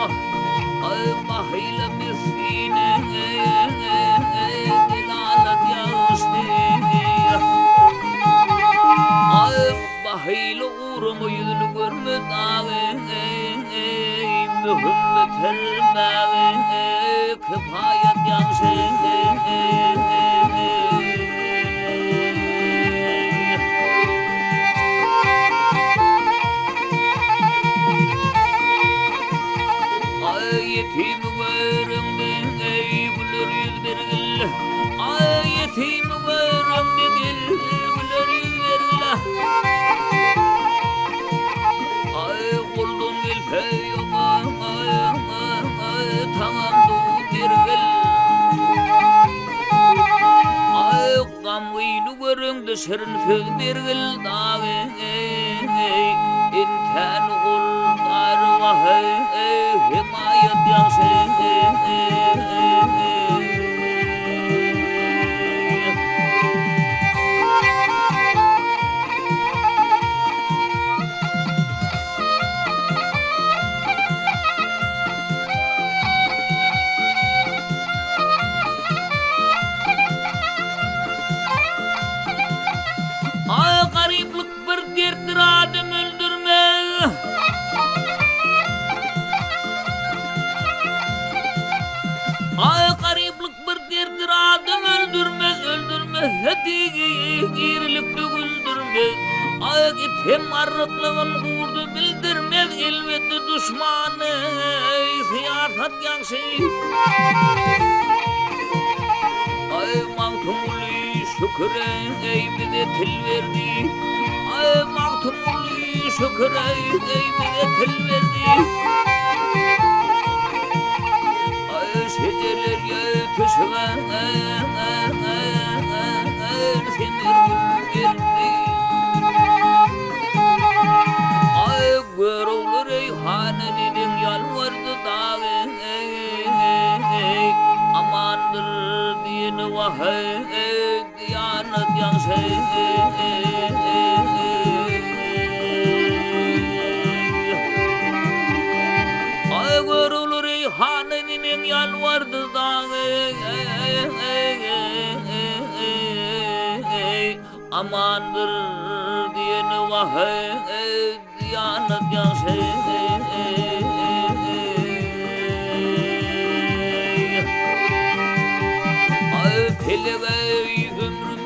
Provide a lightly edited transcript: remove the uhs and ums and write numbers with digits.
ay bahile miskine dilalet yağıştı ay bahile uğrumu yüzünü görmez ağın mühimmet hermağın kifayet yağışın yetim varımdın ey gülür yüz vergil ay yetim varımdın gülür yüz vergil ay kuldun gilfe yoma ay tamam du vergil ay gamgıynu göründü şirin söz vergil dağı inten kullar vahay himayet yansın ay gariplik bir derttir adım öldürme ay gariplik bir derttir adım öldürmez hediye irilikli güldürmez ay gittim arıklığın kurdu bildirmez elbette düşmanı siyaset yansı ay mağtumuli şükre ey bize til verdi ay mağtumuli şükre ey bize til verdi şecerlerge tüşven semir güllerdi ay görüldü reyhanı dedin yalvardı dağı amandır diyeni vahay diyanet yansı ay görüldü reyhanının yalvardı dağı amandır diyeni vahay diyanet yansı ay peleve ömrüme